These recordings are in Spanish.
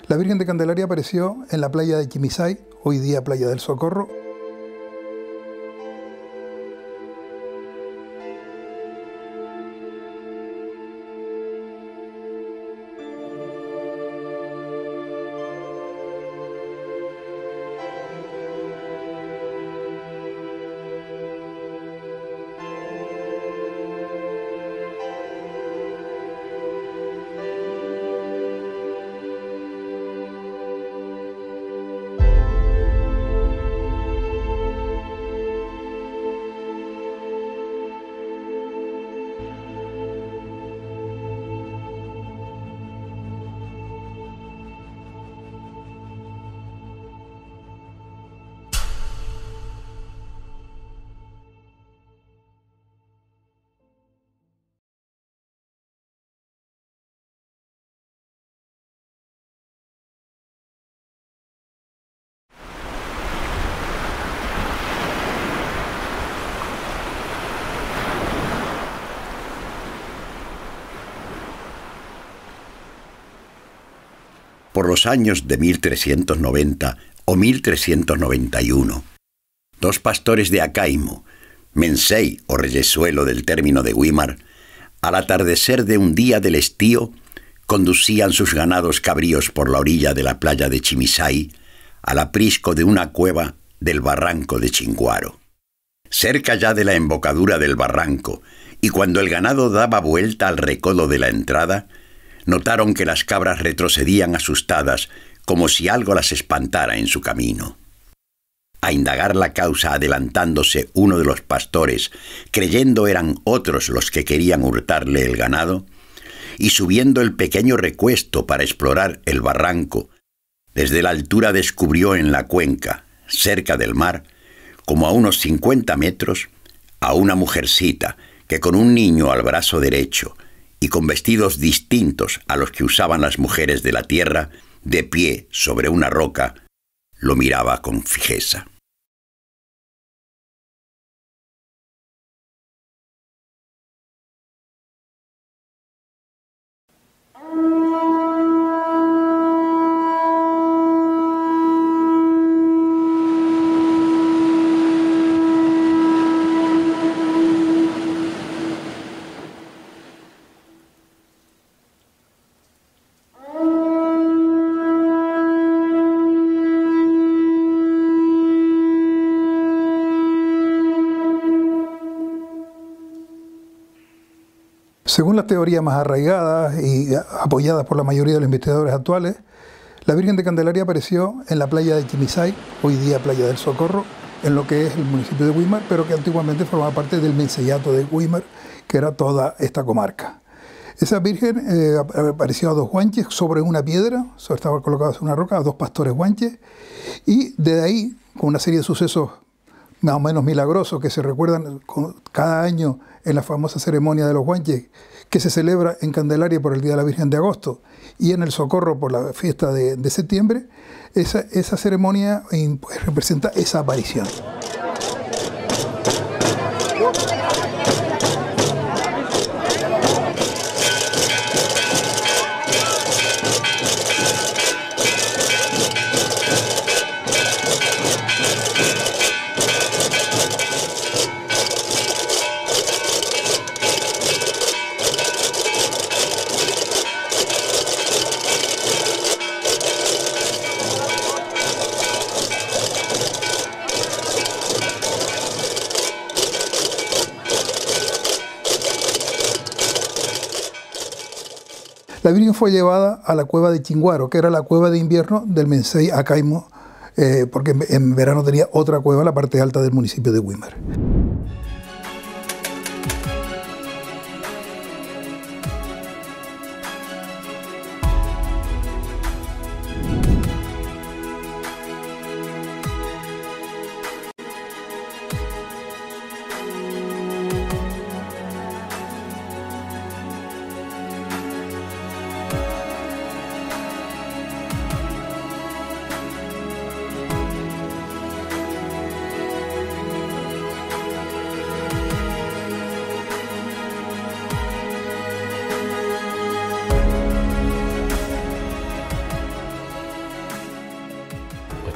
La Virgen de Candelaria apareció en la playa de Chimisay, hoy día Playa del Socorro. Por los años de 1390 o 1391, dos pastores de Acaimo, Mensei o Reyesuelo del término de Güímar, al atardecer de un día del estío, conducían sus ganados cabríos por la orilla de la playa de Chimisay, al aprisco de una cueva del barranco de Chinguaro. Cerca ya de la embocadura del barranco, y cuando el ganado daba vuelta al recodo de la entrada, notaron que las cabras retrocedían asustadas, como si algo las espantara en su camino. A indagar la causa adelantándose uno de los pastores, creyendo eran otros los que querían hurtarle el ganado, y subiendo el pequeño recuesto para explorar el barranco, desde la altura descubrió en la cuenca, cerca del mar, como a unos 50 metros, a una mujercita que con un niño al brazo derecho y con vestidos distintos a los que usaban las mujeres de la tierra, de pie sobre una roca, lo miraba con fijeza. Según las teorías más arraigadas y apoyadas por la mayoría de los investigadores actuales, la Virgen de Candelaria apareció en la playa de Chimisay, hoy día Playa del Socorro, en lo que es el municipio de Güímar, pero que antiguamente formaba parte del menceyato de Güímar, que era toda esta comarca. Esa Virgen apareció a dos guanches sobre una piedra, estaba colocada sobre una roca, a dos pastores guanches, y de ahí, con una serie de sucesos más o menos milagrosos que se recuerdan cada año en la famosa ceremonia de los guanches que se celebra en Candelaria por el Día de la Virgen de agosto y en el Socorro por la fiesta de septiembre, esa ceremonia representa esa aparición. La Virgen fue llevada a la cueva de Chinguaro, que era la cueva de invierno del Mensei Acaimo, porque en verano tenía otra cueva en la parte alta del municipio de Güímar.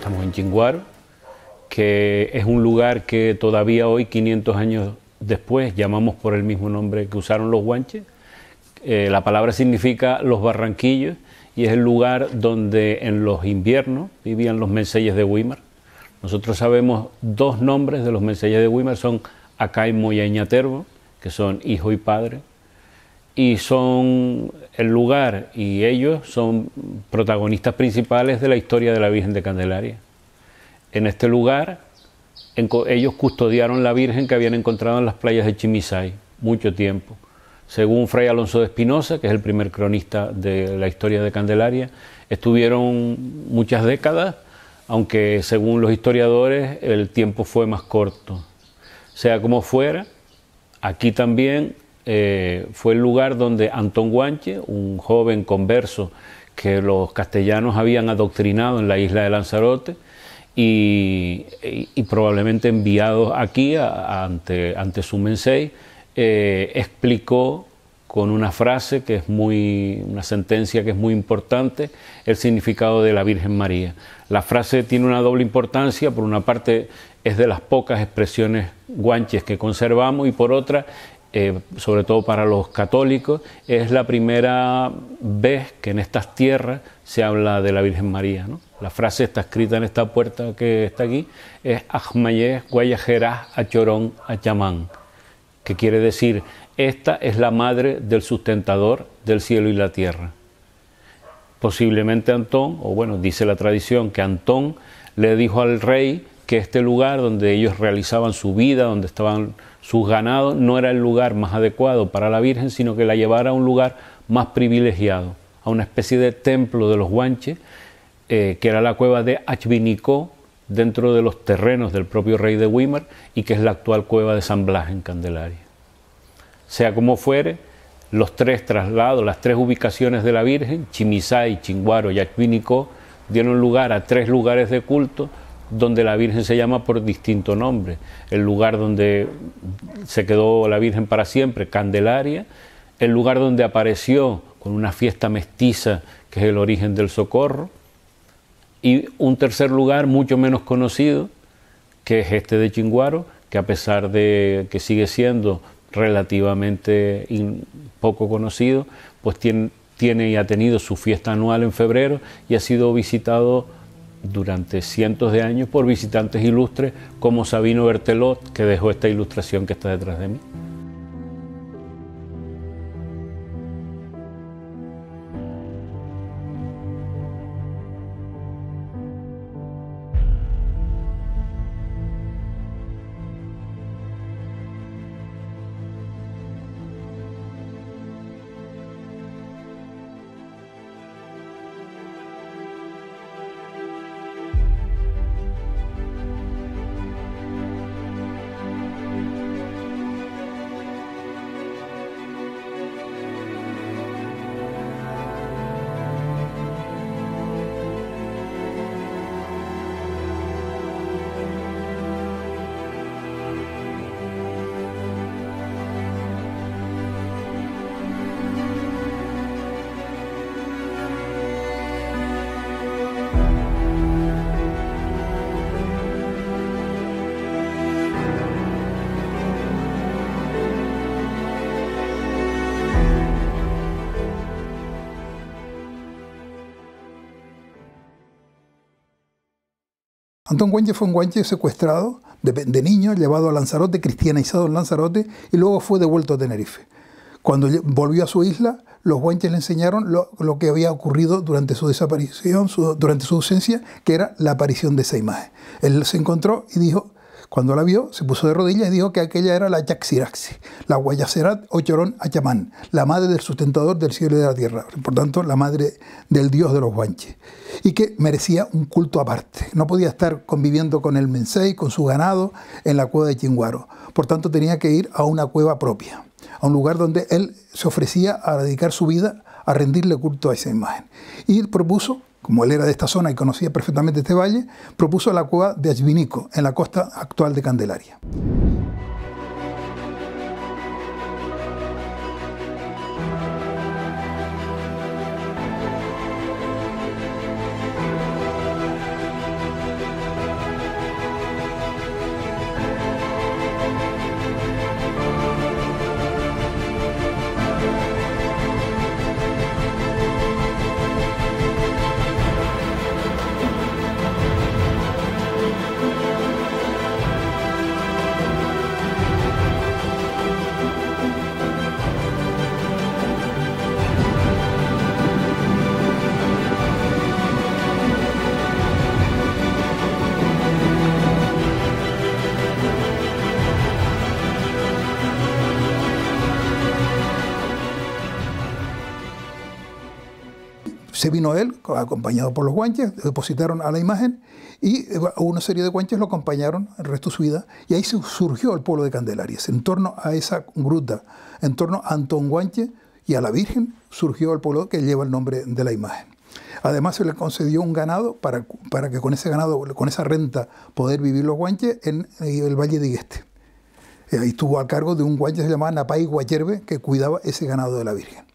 estamos en Chinguaro, que es un lugar que todavía hoy, 500 años después, llamamos por el mismo nombre que usaron los guanches. La palabra significa los barranquillos y es el lugar donde en los inviernos vivían los menceyes de Güímar. Nosotros sabemos dos nombres de los menceyes de Güímar, son Acaimo y Añaterbo, que son hijo y padre, y son el lugar y ellos son protagonistas principales de la historia de la Virgen de Candelaria. En este lugar ellos custodiaron la Virgen que habían encontrado en las playas de Chimisay mucho tiempo. Según Fray Alonso de Espinosa, que es el primer cronista de la historia de Candelaria, estuvieron muchas décadas, aunque según los historiadores el tiempo fue más corto. Sea como fuera, aquí también fue el lugar donde Antón Guanche, un joven converso que los castellanos habían adoctrinado en la isla de Lanzarote y probablemente enviado aquí ante su mensei, explicó con una frase que es una sentencia que es muy importante, el significado de la Virgen María. La frase tiene una doble importancia, por una parte es de las pocas expresiones guanches que conservamos y por otra, sobre todo para los católicos, es la primera vez que en estas tierras se habla de la Virgen María, ¿no? La frase está escrita en esta puerta que está aquí, es Ajmayé Guayajerás Achorón Achamán, que quiere decir, esta es la madre del sustentador del cielo y la tierra. Posiblemente Antón, o bueno, dice la tradición que Antón le dijo al rey que este lugar donde ellos realizaban su vida, donde estaban sus ganados, no era el lugar más adecuado para la Virgen, sino que la llevara a un lugar más privilegiado, a una especie de templo de los guanches, que era la cueva de Achvinicó, dentro de los terrenos del propio rey de Güímar, y que es la actual cueva de San Blas en Candelaria. Sea como fuere, los tres traslados, las tres ubicaciones de la Virgen, Chimisay, Chinguaro y Achvinicó, dieron lugar a tres lugares de culto donde la Virgen se llama por distinto nombre. El lugar donde se quedó la Virgen para siempre, Candelaria, el lugar donde apareció con una fiesta mestiza, que es el origen del Socorro, y un tercer lugar mucho menos conocido, que es este de Chinguaro, que a pesar de que sigue siendo relativamente poco conocido, pues tiene y ha tenido su fiesta anual en febrero y ha sido visitado durante cientos de años por visitantes ilustres como Sabino Bertelot, que dejó esta ilustración que está detrás de mí. Antón Guanche fue un guanche secuestrado de niño, llevado a Lanzarote, cristianizado en Lanzarote y luego fue devuelto a Tenerife. Cuando volvió a su isla, los guanches le enseñaron lo que había ocurrido durante su desaparición, durante su ausencia, que era la aparición de esa imagen. Él se encontró y dijo, cuando la vio, se puso de rodillas y dijo que aquella era la Yaxiraxi, la Guayacerat Ochorón Achamán, la madre del sustentador del cielo y de la tierra, por tanto, la madre del dios de los guanches, y que merecía un culto aparte. No podía estar conviviendo con el mensei, con su ganado, en la cueva de Chinguaro. Por tanto, tenía que ir a una cueva propia, a un lugar donde él se ofrecía a dedicar su vida a rendirle culto a esa imagen. Y propuso, como él era de esta zona y conocía perfectamente este valle, propuso la cueva de Achvinico, en la costa actual de Candelaria. se vino él, acompañado por los guanches, depositaron a la imagen y una serie de guanches lo acompañaron el resto de su vida. Y ahí surgió el pueblo de Candelarias. En torno a esa gruta, en torno a Antón Guanche y a la Virgen, surgió el pueblo que lleva el nombre de la imagen. Además se le concedió un ganado para que con ese ganado, con esa renta, poder vivir los guanches en el Valle de Igueste. Ahí estuvo a cargo de un guanche que se llamaba Napay Guayerbe, que cuidaba ese ganado de la Virgen.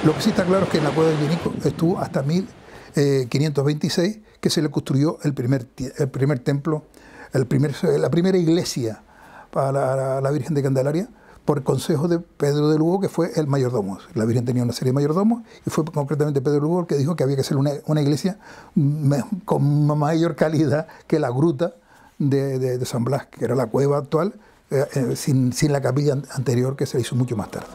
Lo que sí está claro es que en la cueva del Vinico estuvo hasta 1526, que se le construyó el primer templo, la primera iglesia para la Virgen de Candelaria, por consejo de Pedro de Lugo, que fue el mayordomo. La Virgen tenía una serie de mayordomos y fue concretamente Pedro de Lugo el que dijo que había que hacer una iglesia con mayor calidad que la gruta de San Blas, que era la cueva actual, sin la capilla anterior que se hizo mucho más tarde.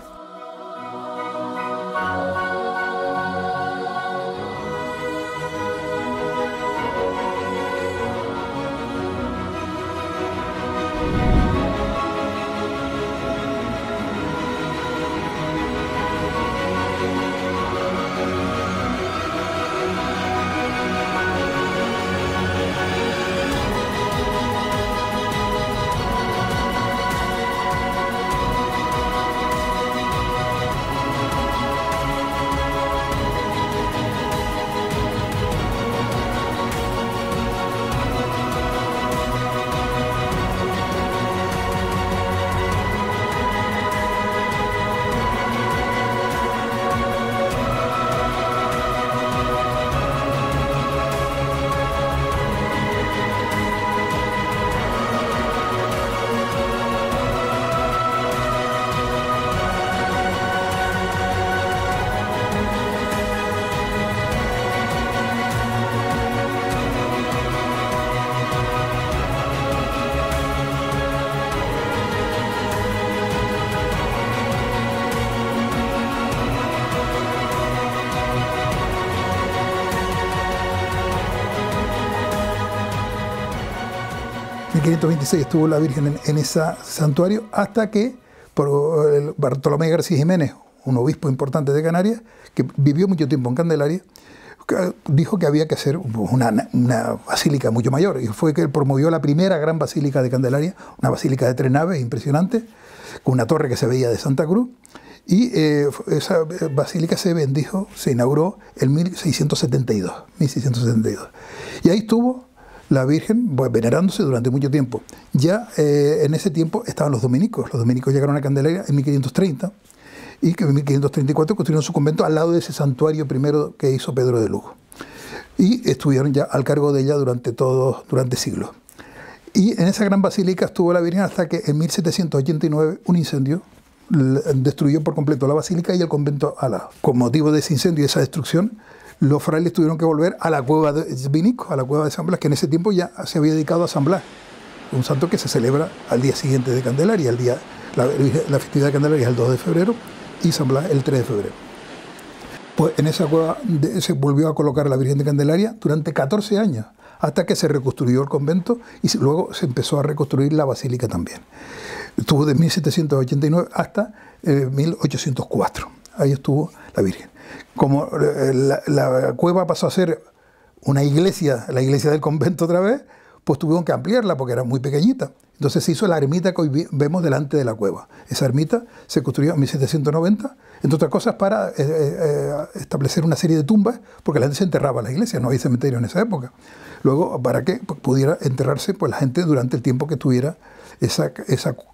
En 1526 estuvo la Virgen en ese santuario hasta que por el Bartolomé García Jiménez, un obispo importante de Canarias, que vivió mucho tiempo en Candelaria, dijo que había que hacer una basílica mucho mayor, y fue que él promovió la primera gran basílica de Candelaria, una basílica de 3 naves impresionante, con una torre que se veía de Santa Cruz, y esa basílica se bendijo, se inauguró en 1672. Y ahí estuvo la Virgen venerándose durante mucho tiempo. Ya en ese tiempo estaban los dominicos llegaron a Candelaria en 1530, y que en 1534 construyeron su convento al lado de ese santuario primero que hizo Pedro de Lugo. Y estuvieron ya al cargo de ella durante siglos. Y en esa gran basílica estuvo la Virgen hasta que en 1789 un incendio destruyó por completo la basílica y el convento al lado. Con motivo de ese incendio y esa destrucción, los frailes tuvieron que volver a la cueva de Vinico, a la cueva de San Blas, que en ese tiempo ya se había dedicado a San Blas, un santo que se celebra al día siguiente de Candelaria. La festividad de Candelaria es el 2 de febrero y San Blas el 3 de febrero. Pues en esa cueva se volvió a colocar a la Virgen de Candelaria durante 14 años, hasta que se reconstruyó el convento y luego se empezó a reconstruir la basílica también. Estuvo de 1789 hasta 1804. Ahí estuvo la Virgen. Como la cueva pasó a ser una iglesia, la iglesia del convento otra vez, pues tuvieron que ampliarla porque era muy pequeñita. Entonces se hizo la ermita que hoy vemos delante de la cueva. Esa ermita se construyó en 1790, entre otras cosas para establecer una serie de tumbas, porque la gente se enterraba en la iglesia, no había cementerio en esa época. Luego, para que pudiera enterrarse pues, la gente durante el tiempo que tuviera esa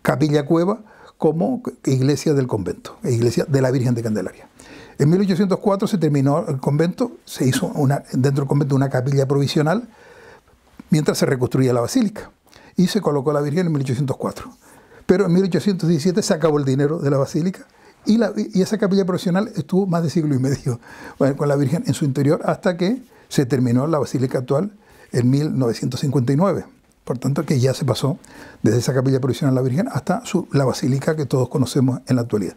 capilla cueva como iglesia del convento, iglesia de la Virgen de Candelaria. En 1804 se terminó el convento, se hizo dentro del convento una capilla provisional mientras se reconstruía la basílica y se colocó la Virgen en 1804. Pero en 1817 se acabó el dinero de la basílica y esa capilla provisional estuvo más de siglo y medio con la Virgen en su interior hasta que se terminó la basílica actual en 1959. Por tanto, que ya se pasó desde esa capilla provisional de la Virgen hasta la basílica que todos conocemos en la actualidad.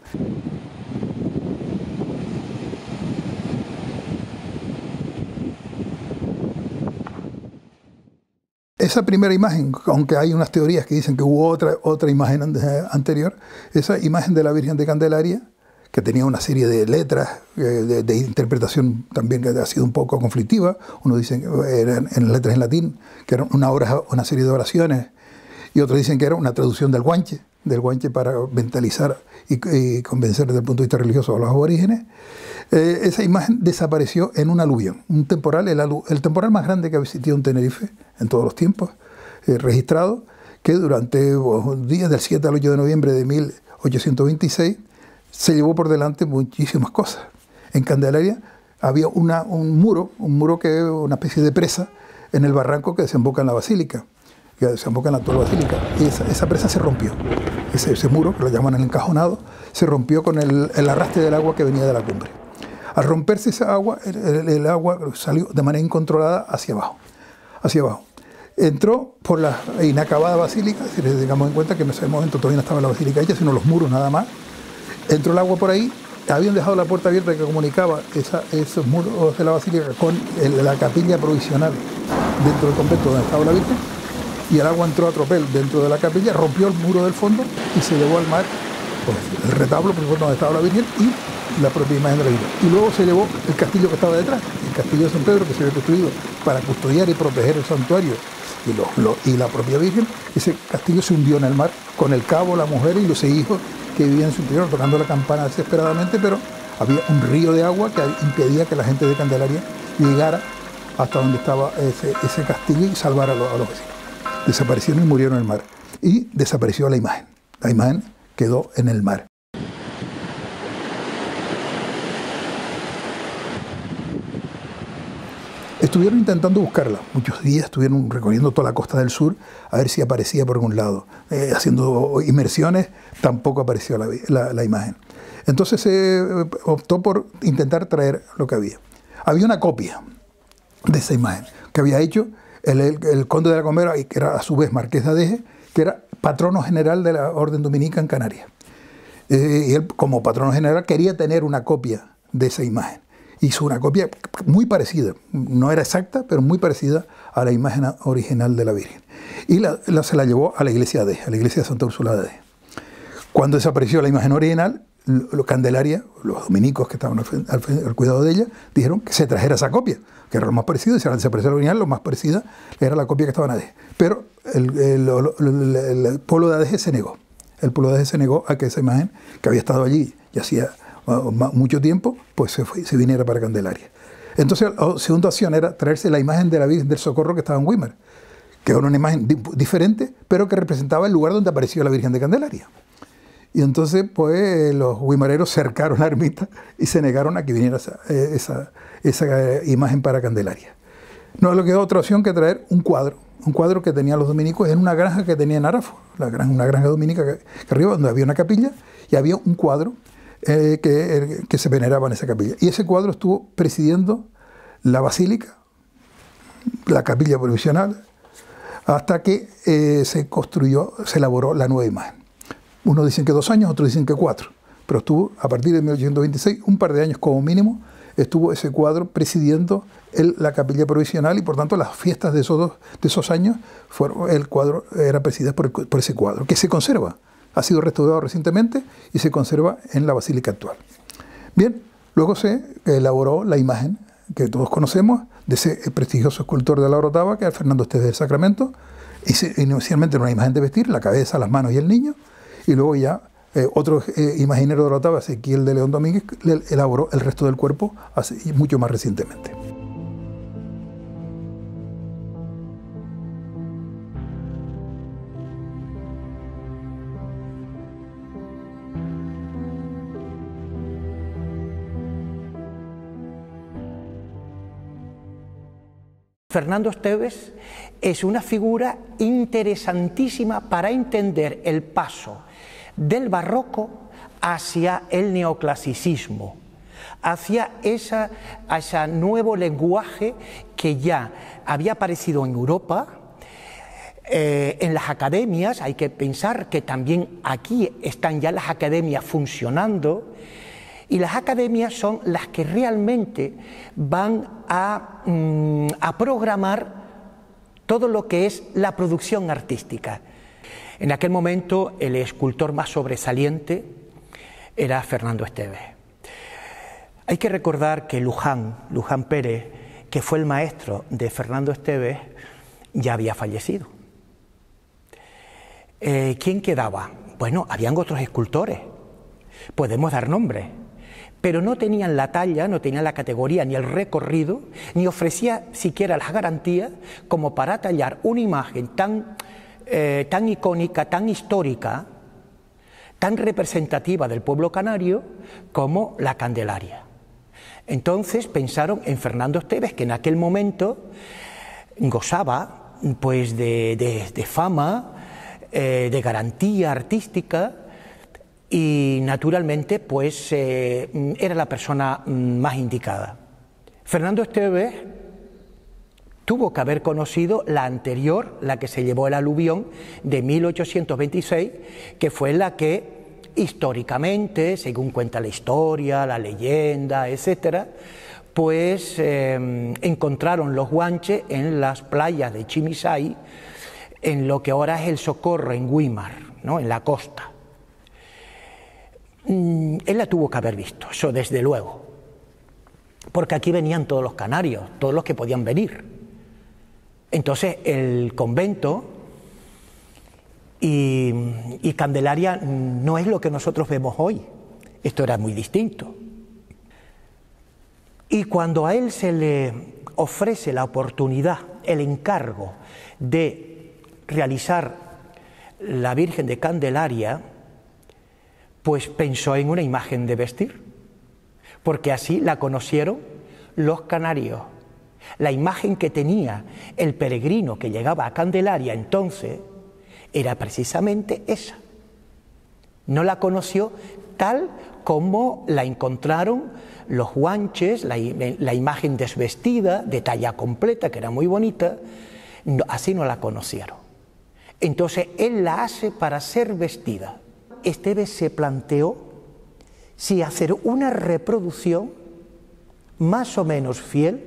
esa primera imagen, aunque hay unas teorías que dicen que hubo otra imagen anterior, esa imagen de la Virgen de Candelaria, que tenía una serie de letras de interpretación también que ha sido un poco conflictiva. Unos dicen que eran en letras en latín, que eran una serie de oraciones, y otros dicen que era una traducción del guanche para mentalizar y convencer desde el punto de vista religioso a los aborígenes. Esa imagen desapareció en un aluvión, un temporal, el temporal más grande que ha existido en Tenerife en todos los tiempos, registrado, que durante días del 7 al 8 de noviembre de 1826 se llevó por delante muchísimas cosas. En Candelaria había un muro que es una especie de presa en el barranco que desemboca en la basílica, que desemboca en la actual basílica, y esa presa se rompió. Ese muro, que lo llaman el encajonado, se rompió con el arrastre del agua que venía de la cumbre. Al romperse esa agua, el agua salió de manera incontrolada hacia abajo. Entró por la inacabada basílica, si tengamos en cuenta que en ese momento todavía no estaba la basílica hecha, sino los muros nada más. Entró el agua por ahí, habían dejado la puerta abierta que comunicaba esos muros de la basílica con la capilla provisional dentro del convento donde estaba la Virgen, y el agua entró a tropel dentro de la capilla, rompió el muro del fondo y se llevó al mar pues, el retablo, por donde estaba la Virgen, y la propia imagen de la Virgen. Y luego se llevó el castillo que estaba detrás, el castillo de San Pedro, que se había construido para custodiar y proteger el santuario y la propia Virgen. Ese castillo se hundió en el mar con el cabo, la mujer y los 6 hijos que vivían en su interior, tocando la campana desesperadamente, pero había un río de agua que impedía que la gente de Candelaria llegara hasta donde estaba ese castillo y salvara a los vecinos. Desaparecieron y murieron en el mar. Y desapareció la imagen. La imagen quedó en el mar. Estuvieron intentando buscarla. Muchos días estuvieron recorriendo toda la costa del sur a ver si aparecía por algún lado. Haciendo inmersiones, tampoco apareció la imagen. Entonces se optó por intentar traer lo que había. Había una copia de esa imagen que había hecho el conde de la Gomera, que era a su vez marqués de Adeje, que era patrono general de la Orden Dominica en Canarias. Y él, como patrono general, quería tener una copia de esa imagen. Hizo una copia muy parecida, no era exacta, pero muy parecida a la imagen original de la Virgen. Y se la llevó a la iglesia de Adeje, a la iglesia de Santa Úrsula de Adeje. Cuando desapareció la imagen original, los Candelaria, los dominicos que estaban al cuidado de ella, dijeron que se trajera esa copia, que era lo más parecido, y si desapareció la original, lo más parecida era la copia que estaba en Adeje. Pero el pueblo de Adeje se negó. El pueblo de Adeje se negó a que esa imagen, que había estado allí y hacía mucho tiempo, pues se viniera para Candelaria. Entonces la segunda opción era traerse la imagen de la Virgen del Socorro que estaba en Güímar, que era una imagen diferente, pero que representaba el lugar donde apareció la Virgen de Candelaria. Y entonces pues los guimareros cercaron la ermita y se negaron a que viniera esa imagen para Candelaria. No le quedó otra opción que traer un cuadro que tenían los dominicos en una granja que tenía en Arafo, una granja dominica que arriba, donde había una capilla, y había un cuadro que se veneraba en esa capilla. Y ese cuadro estuvo presidiendo la basílica, la capilla provisional, hasta que se elaboró la nueva imagen. Unos dicen que 2 años, otros dicen que 4, pero estuvo a partir de 1826, un par de años como mínimo, estuvo ese cuadro presidiendo la capilla provisional, y por tanto las fiestas de esos años, el cuadro era presidido por ese cuadro, que se conserva. Ha sido restaurado recientemente y se conserva en la basílica actual. Bien, luego se elaboró la imagen que todos conocemos de ese prestigioso escultor de la Orotava, que era Fernando Esteves del Sacramento. Inicialmente era una imagen de vestir, la cabeza, las manos y el niño, y luego ya otro imaginero de la Orotava, Ezequiel de León Domínguez, elaboró el resto del cuerpo mucho más recientemente. Fernando Esteves es una figura interesantísima para entender el paso del barroco hacia el neoclasicismo, hacia ese nuevo lenguaje que ya había aparecido en Europa, en las academias. Hay que pensar que también aquí están ya las academias funcionando, y las academias son las que realmente van a programar todo lo que es la producción artística. En aquel momento el escultor más sobresaliente era Fernando Esteves. Hay que recordar que Luján Pérez, que fue el maestro de Fernando Esteves, ya había fallecido. ¿Quién quedaba? Bueno, habían otros escultores, podemos dar nombres, pero no tenían la talla, no tenían la categoría ni el recorrido, ni ofrecía siquiera las garantías como para tallar una imagen tan icónica, tan histórica, tan representativa del pueblo canario como la Candelaria. Entonces pensaron en Fernando Esteves, que en aquel momento gozaba pues de fama, de garantía artística, y naturalmente pues era la persona más indicada. Fernando Esteves tuvo que haber conocido la anterior, la que se llevó el aluvión de 1826, que fue la que históricamente, según cuenta la historia, la leyenda, etcétera, pues encontraron los guanches en las playas de Chimisay, en lo que ahora es El Socorro, en Güímar, ¿no?, en la costa. Él la tuvo que haber visto, eso desde luego, porque aquí venían todos los canarios, todos los que podían venir. Entonces el convento y Candelaria no es lo que nosotros vemos hoy, esto era muy distinto. Y cuando a él se le ofrece la oportunidad, el encargo de realizar la Virgen de Candelaria, pues pensó en una imagen de vestir, porque así la conocieron los canarios. La imagen que tenía el peregrino que llegaba a Candelaria entonces era precisamente esa. No la conoció tal como la encontraron los guanches, la imagen desvestida, de talla completa, que era muy bonita, así no la conocieron. Entonces él la hace para ser vestida. Esteves se planteó si hacer una reproducción más o menos fiel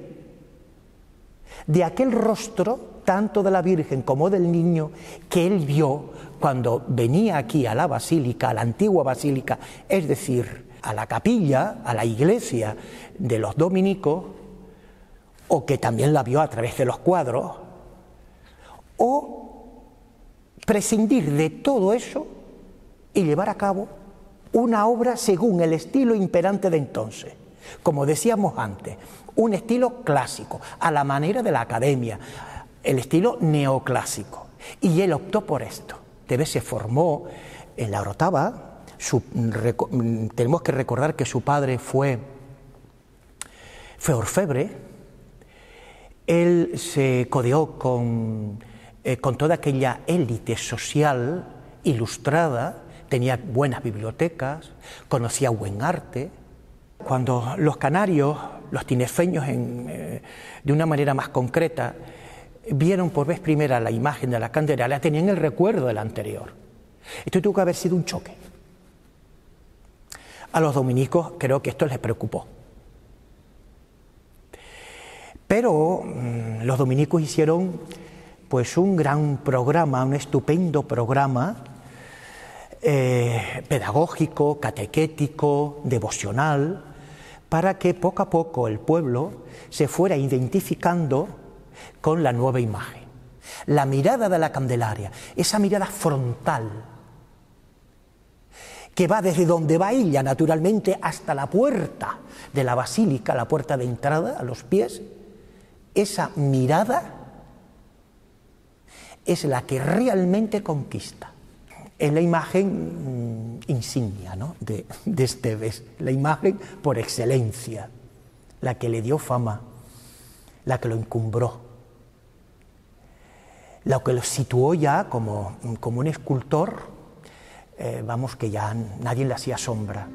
de aquel rostro, tanto de la Virgen como del niño, que él vio cuando venía aquí a la basílica, a la antigua basílica, es decir, a la capilla, a la iglesia de los dominicos, o que también la vio a través de los cuadros, o prescindir de todo eso y llevar a cabo una obra según el estilo imperante de entonces. Como decíamos antes, un estilo clásico, a la manera de la academia, el estilo neoclásico. Y él optó por esto. Esteves se formó en la Orotava. Tenemos que recordar que su padre fue orfebre. Él se codeó con toda aquella élite social ilustrada, tenía buenas bibliotecas, conocía buen arte. Cuando los canarios, los tinefeños de una manera más concreta, vieron por vez primera la imagen de la Candelaria, tenían el recuerdo de la anterior. Esto tuvo que haber sido un choque. A los dominicos creo que esto les preocupó. Pero los dominicos hicieron pues un gran programa, un estupendo programa pedagógico, catequético, devocional, para que poco a poco el pueblo se fuera identificando con la nueva imagen. La mirada de la Candelaria, esa mirada frontal, que va desde donde va ella, naturalmente, hasta la puerta de la basílica, la puerta de entrada, a los pies, esa mirada es la que realmente conquista. Es la imagen insignia, ¿no?, de Esteves, la imagen por excelencia, la que le dio fama, la que lo encumbró, la que lo situó ya como un escultor, vamos, que ya nadie le hacía sombra.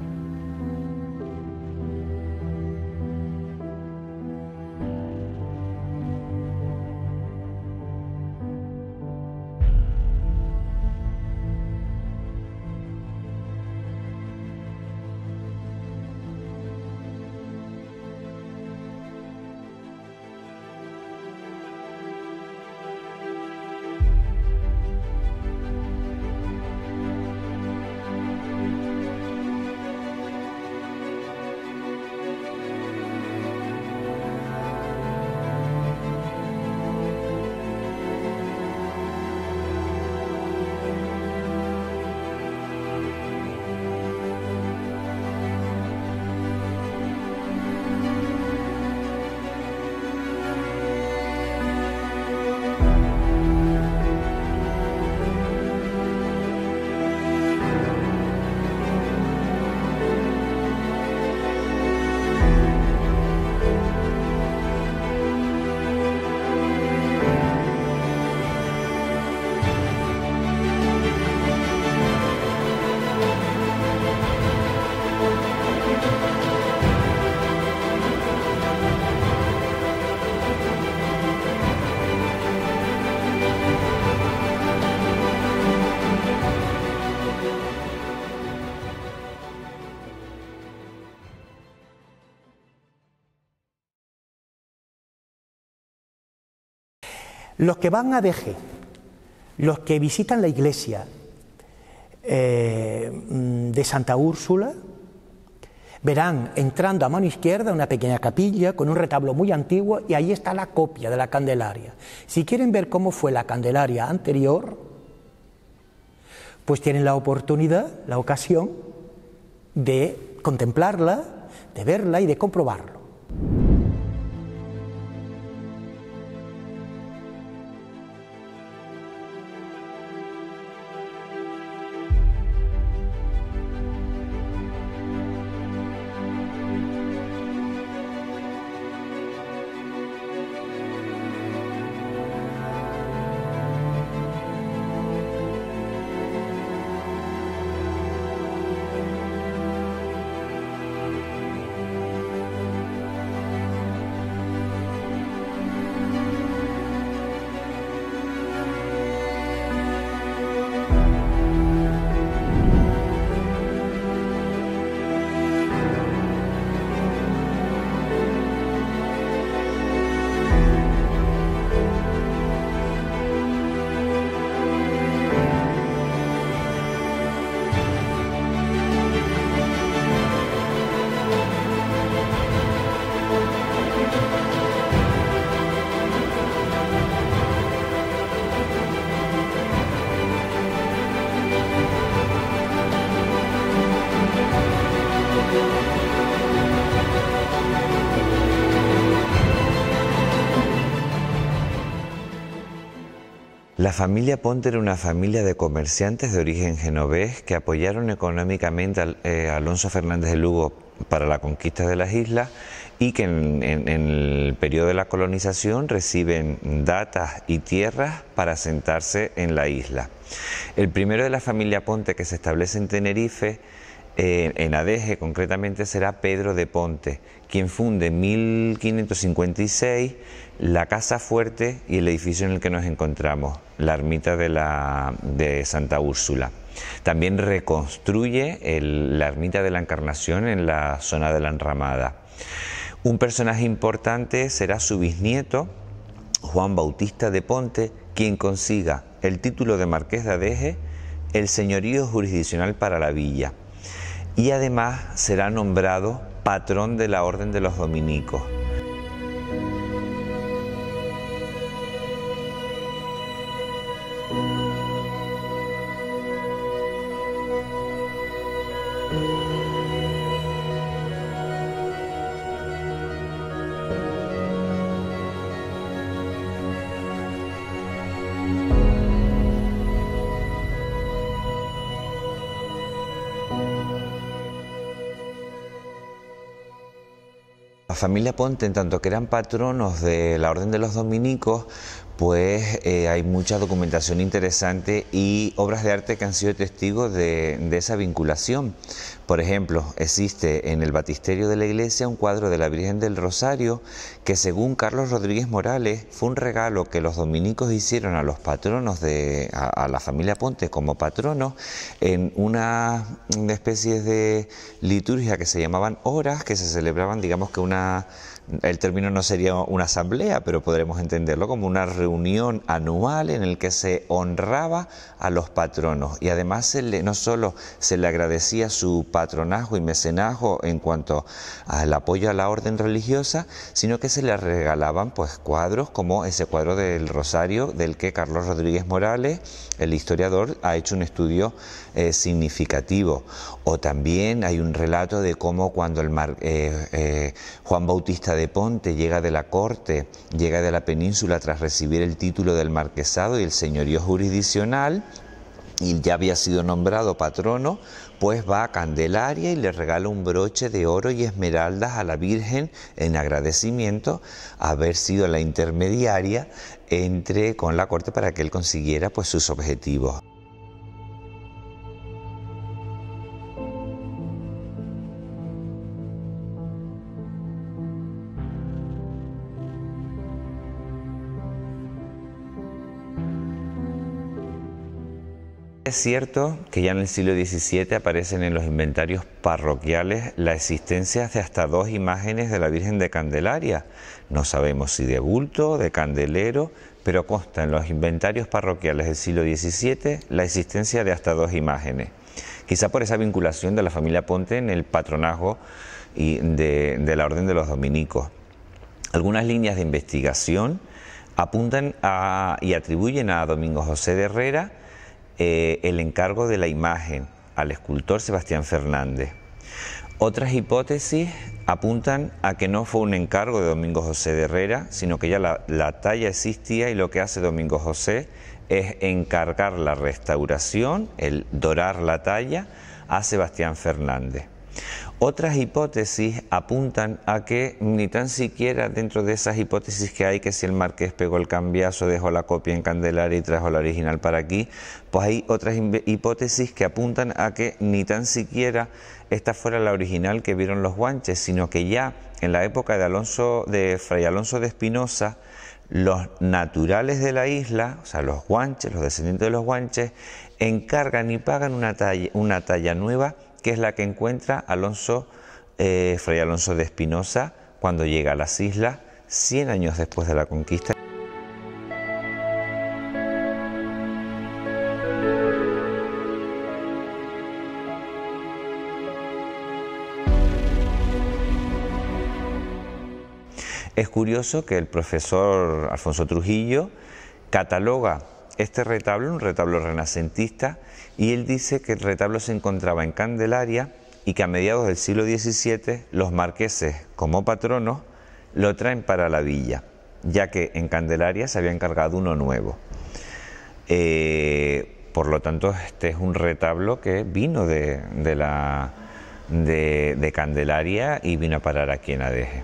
Los que van a DG, los que visitan la iglesia de Santa Úrsula, verán entrando a mano izquierda una pequeña capilla con un retablo muy antiguo y ahí está la copia de la Candelaria. Si quieren ver cómo fue la Candelaria anterior, pues tienen la oportunidad, la ocasión de contemplarla, de verla y de comprobarlo. La familia Ponte era una familia de comerciantes de origen genovés que apoyaron económicamente a Alonso Fernández de Lugo para la conquista de las islas y que en el periodo de la colonización reciben datas y tierras para asentarse en la isla. El primero de la familia Ponte que se establece en Tenerife, en Adeje concretamente, será Pedro de Ponte, quien funde en 1556 la Casa Fuerte y el edificio en el que nos encontramos, la ermita de Santa Úrsula. También reconstruye la ermita de la Encarnación en la zona de la Enramada. Un personaje importante será su bisnieto, Juan Bautista de Ponte, quien consiga el título de Marqués de Adeje, el señorío jurisdiccional para la villa, y además será nombrado patrón de la Orden de los Dominicos. La familia Ponte, en tanto que eran patronos de la Orden de los Dominicos, pues hay mucha documentación interesante y obras de arte que han sido testigos de esa vinculación. Por ejemplo, existe en el batisterio de la iglesia un cuadro de la Virgen del Rosario que, según Carlos Rodríguez Morales, fue un regalo que los dominicos hicieron a los patronos a la familia Ponte como patronos en una especie de liturgia que se llamaban horas, que se celebraban, digamos que el término no sería una asamblea, pero podremos entenderlo como una reunión anual en el que se honraba a los patronos y además no solo se le agradecía su patronazgo y mecenazgo en cuanto al apoyo a la orden religiosa, sino que se le regalaban pues cuadros como ese cuadro del Rosario del que Carlos Rodríguez Morales, el historiador, ha hecho un estudio significativo. O también hay un relato de cómo cuando Juan Bautista de Ponte llega de la corte, llega de la península tras recibir el título del marquesado y el señorío jurisdiccional, y ya había sido nombrado patrono, pues va a Candelaria y le regala un broche de oro y esmeraldas a la Virgen en agradecimiento a haber sido la intermediaria con la corte para que él consiguiera pues sus objetivos. Es cierto que ya en el siglo XVII aparecen en los inventarios parroquiales la existencia de hasta 2 imágenes de la Virgen de Candelaria. No sabemos si de bulto, de candelero, pero consta en los inventarios parroquiales del siglo XVII la existencia de hasta 2 imágenes. Quizá por esa vinculación de la familia Ponte en el patronazgo de la Orden de los Dominicos. Algunas líneas de investigación apuntan y atribuyen a Domingo José de Herrera el encargo de la imagen al escultor Sebastián Fernández. Otras hipótesis apuntan a que no fue un encargo de Domingo José de Herrera, sino que ya la talla existía y lo que hace Domingo José es encargar la restauración, el dorar la talla, a Sebastián Fernández. Otras hipótesis apuntan a que ni tan siquiera dentro de esas hipótesis que hay, que si el marqués pegó el cambiazo, dejó la copia en Candelaria y trajo la original para aquí, pues hay otras hipótesis que apuntan a que ni tan siquiera esta fuera la original que vieron los guanches, sino que ya en la época de Fray Alonso de Espinosa, los naturales de la isla, o sea, los guanches, los descendientes de los guanches, encargan y pagan una talla nueva, que es la que encuentra Fray Alonso de Espinosa cuando llega a las islas 100 años después de la conquista. Es curioso que el profesor Alfonso Trujillo cataloga este retablo, un retablo renacentista, y él dice que el retablo se encontraba en Candelaria y que a mediados del siglo XVII los marqueses, como patronos, lo traen para la villa, ya que en Candelaria se había encargado uno nuevo. Por lo tanto, este es un retablo que vino de Candelaria y vino a parar aquí en Adeje.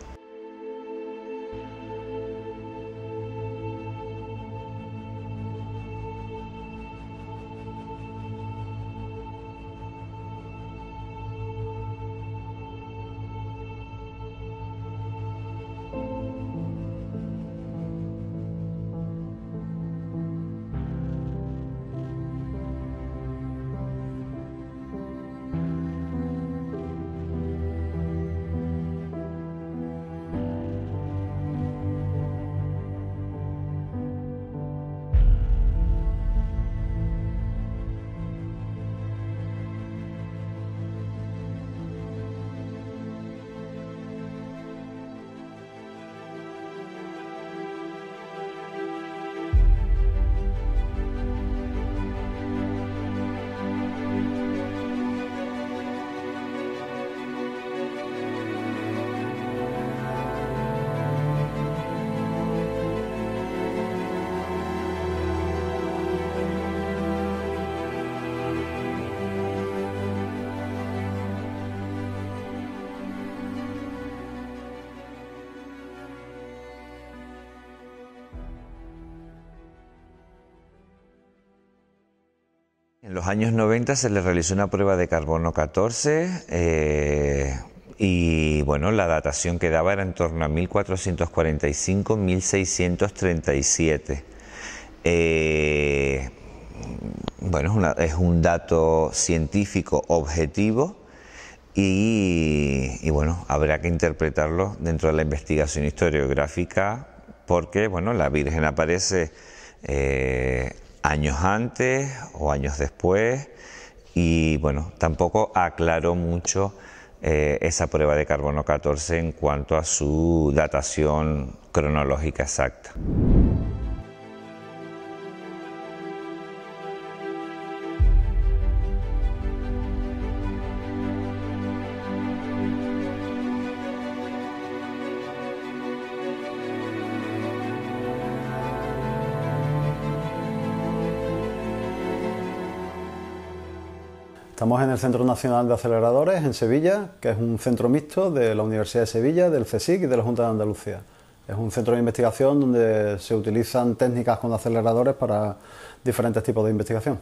En los años 90 se le realizó una prueba de carbono 14 y bueno, la datación que daba era en torno a 1445-1637. Bueno, es un dato científico objetivo y bueno, habrá que interpretarlo dentro de la investigación historiográfica porque bueno, la Virgen aparece años antes o años después y bueno, tampoco aclaró mucho esa prueba de carbono 14 en cuanto a su datación cronológica exacta. Estamos en el Centro Nacional de Aceleradores, en Sevilla, que es un centro mixto de la Universidad de Sevilla, del CSIC y de la Junta de Andalucía. Es un centro de investigación donde se utilizan técnicas con aceleradores para diferentes tipos de investigación.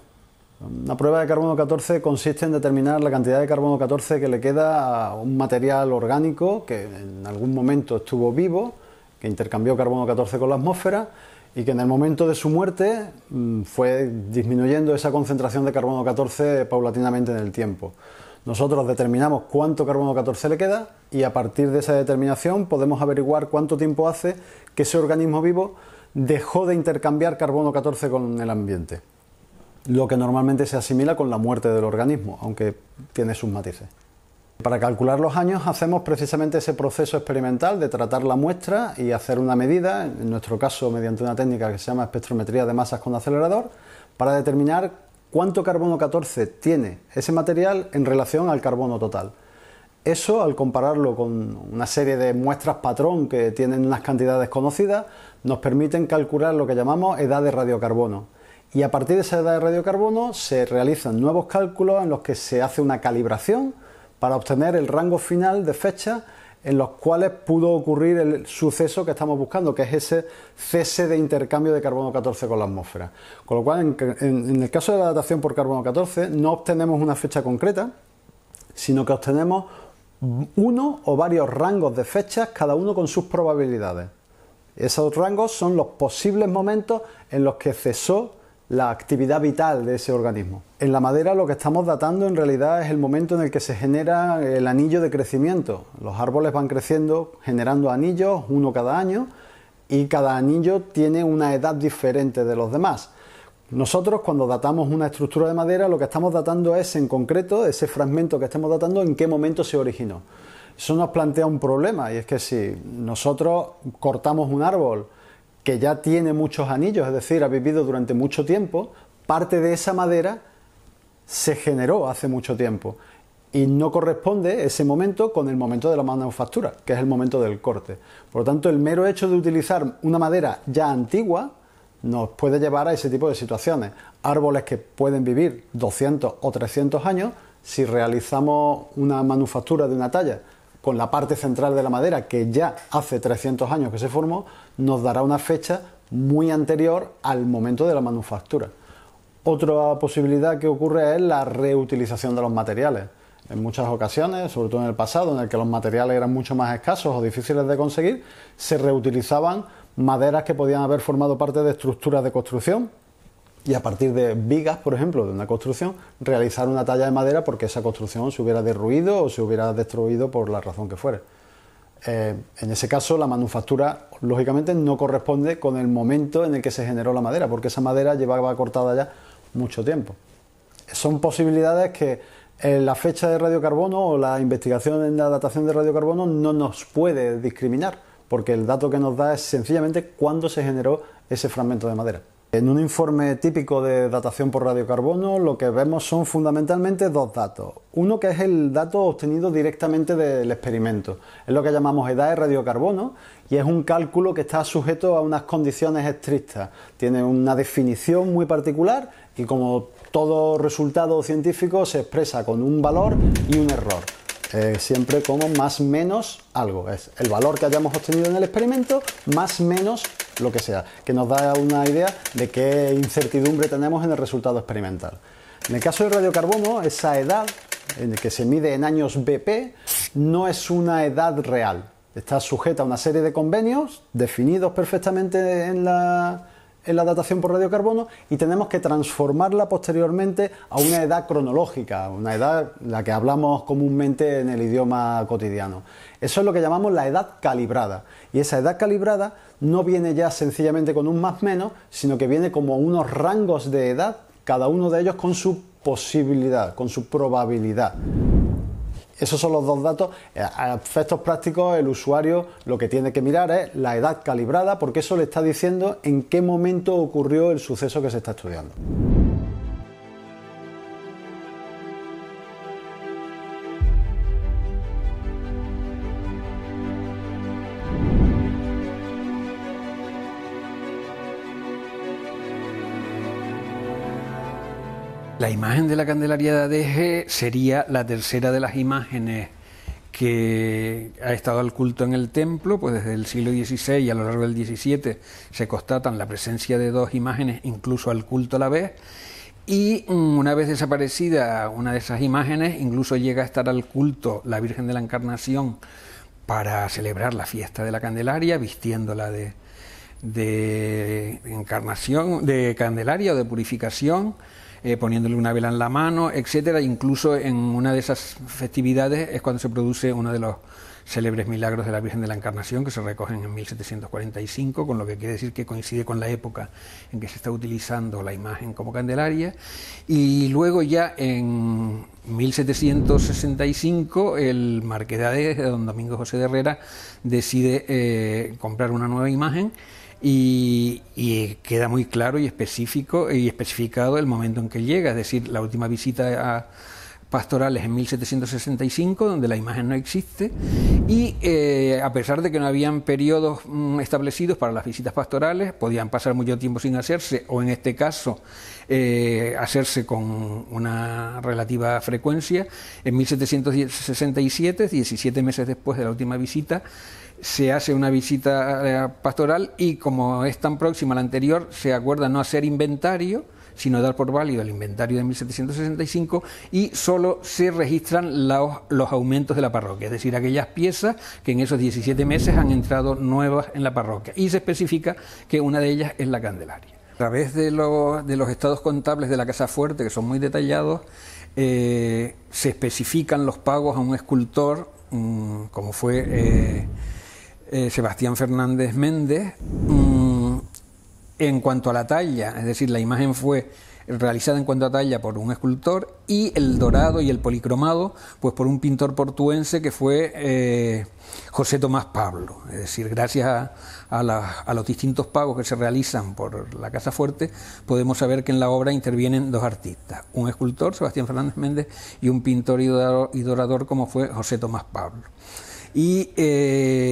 Una prueba de carbono 14 consiste en determinar la cantidad de carbono 14 que le queda a un material orgánico que en algún momento estuvo vivo, que intercambió carbono 14 con la atmósfera y que en el momento de su muerte fue disminuyendo esa concentración de carbono 14 paulatinamente en el tiempo. Nosotros determinamos cuánto carbono 14 le queda y a partir de esa determinación podemos averiguar cuánto tiempo hace que ese organismo vivo dejó de intercambiar carbono 14 con el ambiente, lo que normalmente se asimila con la muerte del organismo, aunque tiene sus matices. Para calcular los años hacemos precisamente ese proceso experimental de tratar la muestra y hacer una medida, en nuestro caso mediante una técnica que se llama espectrometría de masas con acelerador, para determinar cuánto carbono 14 tiene ese material en relación al carbono total. Eso, al compararlo con una serie de muestras patrón que tienen unas cantidades conocidas, nos permiten calcular lo que llamamos edad de radiocarbono. Y a partir de esa edad de radiocarbono se realizan nuevos cálculos en los que se hace una calibración para obtener el rango final de fecha en los cuales pudo ocurrir el suceso que estamos buscando, que es ese cese de intercambio de carbono 14 con la atmósfera. Con lo cual, en el caso de la datación por carbono 14, no obtenemos una fecha concreta, sino que obtenemos uno o varios rangos de fechas, cada uno con sus probabilidades. Esos rangos son los posibles momentos en los que cesó la actividad vital de ese organismo. En la madera lo que estamos datando en realidad es el momento en el que se genera el anillo de crecimiento. Los árboles van creciendo, generando anillos, uno cada año, y cada anillo tiene una edad diferente de los demás. Nosotros, cuando datamos una estructura de madera, lo que estamos datando es, en concreto, ese fragmento que estemos datando, en qué momento se originó. Eso nos plantea un problema, y es que si nosotros cortamos un árbol que ya tiene muchos anillos, es decir, ha vivido durante mucho tiempo, parte de esa madera se generó hace mucho tiempo y no corresponde ese momento con el momento de la manufactura, que es el momento del corte. Por lo tanto, el mero hecho de utilizar una madera ya antigua nos puede llevar a ese tipo de situaciones. Árboles que pueden vivir 200 o 300 años, si realizamos una manufactura de una talla con la parte central de la madera que ya hace 300 años que se formó, nos dará una fecha muy anterior al momento de la manufactura. Otra posibilidad que ocurre es la reutilización de los materiales. En muchas ocasiones, sobre todo en el pasado, en el que los materiales eran mucho más escasos o difíciles de conseguir, se reutilizaban maderas que podían haber formado parte de estructuras de construcción y a partir de vigas, por ejemplo, de una construcción, realizar una talla de madera porque esa construcción se hubiera derruido o se hubiera destruido por la razón que fuere. En ese caso, la manufactura, lógicamente, no corresponde con el momento en el que se generó la madera, porque esa madera llevaba cortada ya mucho tiempo. Son posibilidades que la fecha de radiocarbono o la investigación en la datación de radiocarbono no nos puede discriminar, porque el dato que nos da es sencillamente cuándo se generó ese fragmento de madera. En un informe típico de datación por radiocarbono lo que vemos son fundamentalmente dos datos. Uno que es el dato obtenido directamente del experimento. Es lo que llamamos edad de radiocarbono y es un cálculo que está sujeto a unas condiciones estrictas. Tiene una definición muy particular y, como todo resultado científico, se expresa con un valor y un error. Siempre como más menos algo. Es el valor que hayamos obtenido en el experimento más menos lo que sea, que nos da una idea de qué incertidumbre tenemos en el resultado experimental. En el caso del radiocarbono, esa edad, en el que se mide en años BP, no es una edad real. Está sujeta a una serie de convenios definidos perfectamente en la datación por radiocarbono y tenemos que transformarla posteriormente a una edad cronológica, una edad la que hablamos comúnmente en el idioma cotidiano. Eso es lo que llamamos la edad calibrada, y esa edad calibrada no viene ya sencillamente con un más menos, sino que viene como unos rangos de edad, cada uno de ellos con su posibilidad, con su probabilidad. Esos son los dos datos. A efectos prácticos, el usuario lo que tiene que mirar es la edad calibrada, porque eso le está diciendo en qué momento ocurrió el suceso que se está estudiando. La imagen de la Candelaria de Adeje sería la tercera de las imágenes que ha estado al culto en el templo, pues desde el siglo XVI y a lo largo del XVII se constatan la presencia de dos imágenes, incluso al culto a la vez, y una vez desaparecida una de esas imágenes, incluso llega a estar al culto la Virgen de la Encarnación para celebrar la fiesta de la Candelaria, vistiéndola de encarnación, de Candelaria o de purificación, poniéndole una vela en la mano, etcétera. Incluso en una de esas festividades es cuando se produce uno de los célebres milagros de la Virgen de la Encarnación, que se recogen en 1745, con lo que quiere decir que coincide con la época en que se está utilizando la imagen como candelaria. Y luego ya en 1765 el marqués de Adeje, don Domingo José de Herrera, decide comprar una nueva imagen y queda muy claro y específico y especificado el momento en que llega, es decir, la última visita a pastorales en 1765, donde la imagen no existe, y a pesar de que no habían periodos establecidos para las visitas pastorales, podían pasar mucho tiempo sin hacerse, o en este caso hacerse con una relativa frecuencia. En 1767, 17 meses después de la última visita, se hace una visita pastoral y, como es tan próxima a la anterior, se acuerda no hacer inventario, sino dar por válido el inventario de 1765, y solo se registran los aumentos de la parroquia, es decir, aquellas piezas que en esos 17 meses han entrado nuevas en la parroquia, y se especifica que una de ellas es la Candelaria. A través de los estados contables de la Casa Fuerte, que son muy detallados, se especifican los pagos a un escultor, como fue Sebastián Fernández Méndez, en cuanto a la talla, es decir, la imagen fue realizada en cuanto a talla por un escultor, y el dorado y el policromado pues por un pintor portuense que fue José Tomás Pablo. Es decir, gracias a los distintos pagos que se realizan por la Casa Fuerte, podemos saber que en la obra intervienen dos artistas, un escultor, Sebastián Fernández Méndez, y un pintor y dorador como fue José Tomás Pablo. Y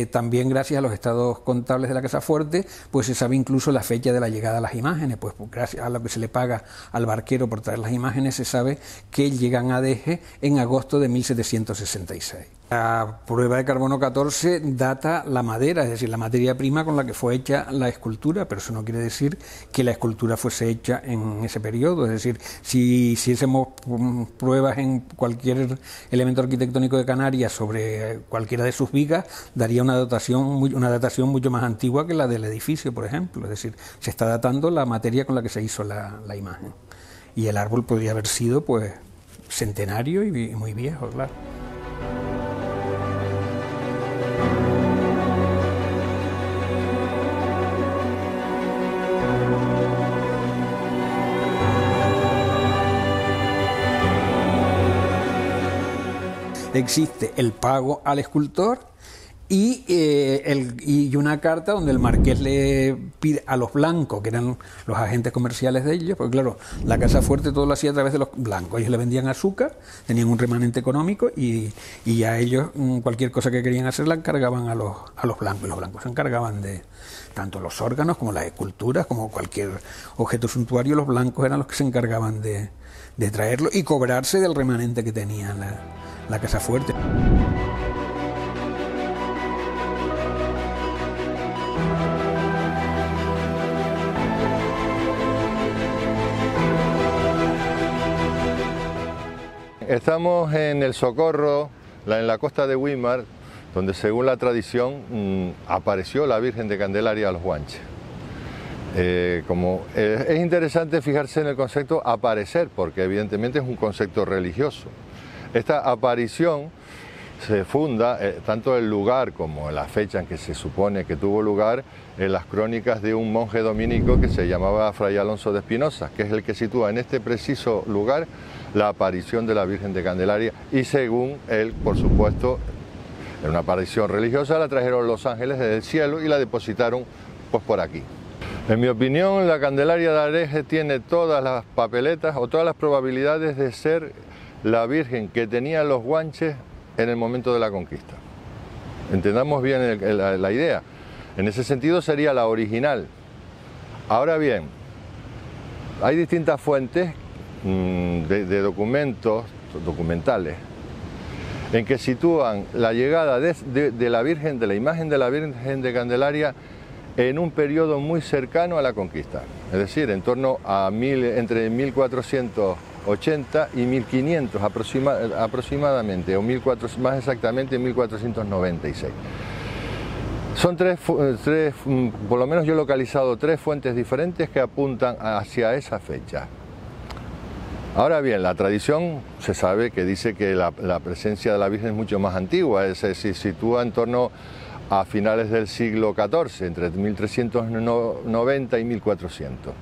también gracias a los estados contables de la Casa Fuerte, pues se sabe incluso la fecha de la llegada de las imágenes, pues gracias a lo que se le paga al barquero por traer las imágenes, se sabe que llegan a Adeje en agosto de 1766. La prueba de carbono 14 data la madera, es decir, la materia prima con la que fue hecha la escultura, pero eso no quiere decir que la escultura fuese hecha en ese periodo. Es decir, si hiciésemos pruebas en cualquier elemento arquitectónico de Canarias sobre cualquiera de sus vigas, daría una datación mucho más antigua que la del edificio, por ejemplo. Es decir, se está datando la materia con la que se hizo la imagen. Y el árbol podría haber sido, pues, centenario y muy viejo, claro. Existe el pago al escultor y una carta donde el marqués le pide a los blancos, que eran los agentes comerciales de ellos, porque claro, la Casa Fuerte todo lo hacía a través de los blancos. Ellos le vendían azúcar, tenían un remanente económico y a ellos cualquier cosa que querían hacer la encargaban a los blancos. Y los blancos se encargaban de tanto los órganos como las esculturas, como cualquier objeto suntuario. Los blancos eran los que se encargaban de traerlo y cobrarse del remanente que tenía la Casa Fuerte. Estamos en El Socorro, en la costa de Güímar, donde según la tradición apareció la Virgen de Candelaria a los Guanches. Es interesante fijarse en el concepto aparecer, porque evidentemente es un concepto religioso. Esta aparición se funda, tanto el lugar como la fecha en que se supone que tuvo lugar, en las crónicas de un monje dominico que se llamaba Fray Alonso de Espinosa, que es el que sitúa en este preciso lugar la aparición de la Virgen de Candelaria, y según él, por supuesto, en una aparición religiosa, la trajeron los ángeles desde el cielo y la depositaron pues por aquí. En mi opinión, la Candelaria de Adeje tiene todas las papeletas o todas las probabilidades de ser la Virgen que tenían los Guanches en el momento de la conquista. Entendamos bien la idea. En ese sentido sería la original. Ahora bien, hay distintas fuentes de documentales en que sitúan la llegada de la Virgen, de la imagen de la Virgen de Candelaria, en un periodo muy cercano a la conquista, es decir, en torno a entre 1480 y 1500 aproximadamente, o más exactamente 1496. Son tres, por lo menos yo he localizado tres fuentes diferentes que apuntan hacia esa fecha. Ahora bien, la tradición se sabe que dice que la presencia de la Virgen es mucho más antigua, se sitúa en torno a finales del siglo XIV, entre 1390 y 1400.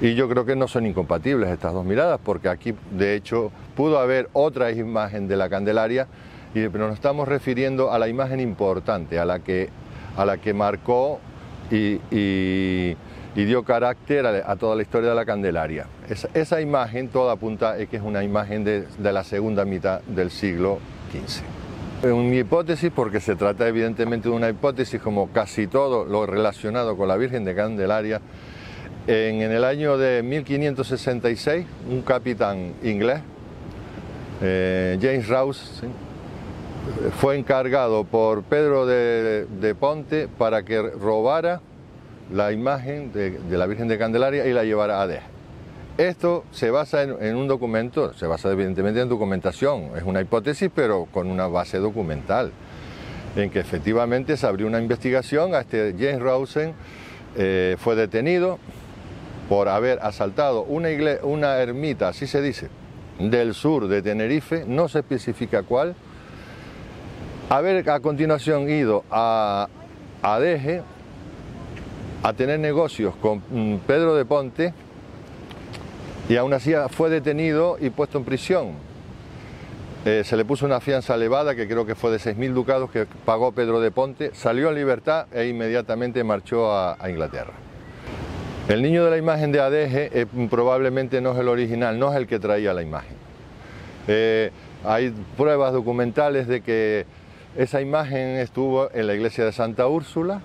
Y yo creo que no son incompatibles estas dos miradas, porque aquí de hecho pudo haber otra imagen de la Candelaria, pero nos estamos refiriendo a la imagen importante, a la que marcó y dio carácter a toda la historia de la Candelaria. Esa imagen toda apunta a que es una imagen de la segunda mitad del siglo XV. Es una hipótesis porque se trata evidentemente de una hipótesis, como casi todo lo relacionado con la Virgen de Candelaria. En el año de 1566, un capitán inglés, James Rouse, ¿sí?, fue encargado por Pedro de Ponte para que robara la imagen de la Virgen de Candelaria y la llevara a Deje. Esto se basa en un documento, se basa evidentemente en documentación, es una hipótesis pero con una base documental, en que efectivamente se abrió una investigación. A este James Rouse fue detenido por haber asaltado una ermita, así se dice, del sur de Tenerife, no se especifica cuál, haber a continuación ido a Deje a tener negocios con Pedro de Ponte, y aún así fue detenido y puesto en prisión. Se le puso una fianza elevada, que creo que fue de 6.000 ducados, que pagó Pedro de Ponte, salió en libertad e inmediatamente marchó a Inglaterra. El niño de la imagen de Adeje probablemente no es el original, no es el que traía la imagen. Hay pruebas documentales de que esa imagen estuvo en la iglesia de Santa Úrsula.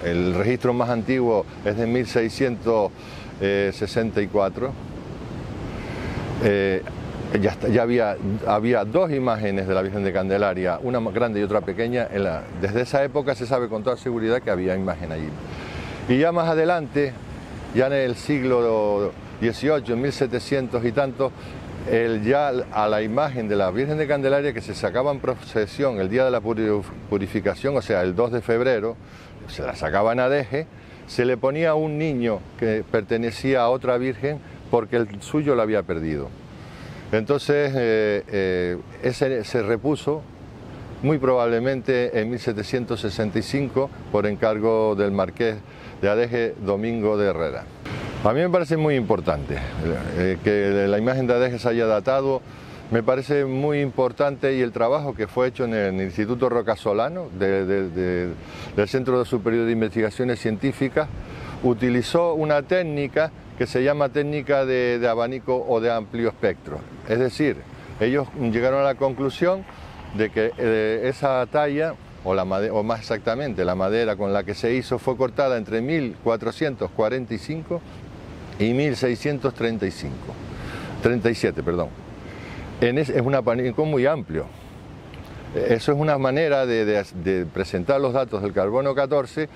El registro más antiguo es de 1664. Ya había dos imágenes de la Virgen de Candelaria, una más grande y otra pequeña. Desde esa época se sabe con toda seguridad que había imagen allí. Y ya más adelante, ya en el siglo XVIII, en 1700 y tanto, ya a la imagen de la Virgen de Candelaria, que se sacaba en procesión el día de la purificación, o sea, el 2 de febrero, se la sacaban a Deje, se le ponía a un niño que pertenecía a otra virgen porque el suyo lo había perdido. Entonces, ese se repuso muy probablemente en 1765 por encargo del marqués de Adeje, Domingo de Herrera. A mí me parece muy importante que la imagen de Adeje se haya datado, me parece muy importante, y el trabajo que fue hecho en el Instituto Rocasolano del Centro Superior de Investigaciones Científicas utilizó una técnica que se llama técnica de abanico o de amplio espectro. Es decir, ellos llegaron a la conclusión de que esa talla, o más exactamente la madera con la que se hizo, fue cortada entre 1445 y 1637, perdón. Es un abanico muy amplio. Eso es una manera de presentar los datos del carbono 14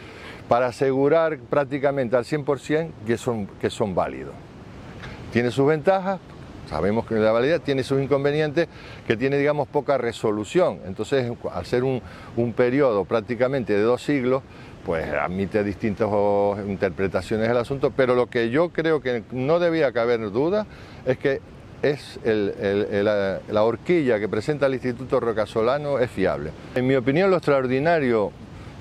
para asegurar prácticamente al 100% que son válidos. Tiene sus ventajas, sabemos que la validez tiene sus inconvenientes, que tiene, digamos, poca resolución. Entonces, al ser un periodo prácticamente de 2 siglos, pues admite distintas interpretaciones del asunto, pero lo que yo creo que no debía caber duda es que la horquilla que presenta el Instituto Rocasolano es fiable. En mi opinión, lo extraordinario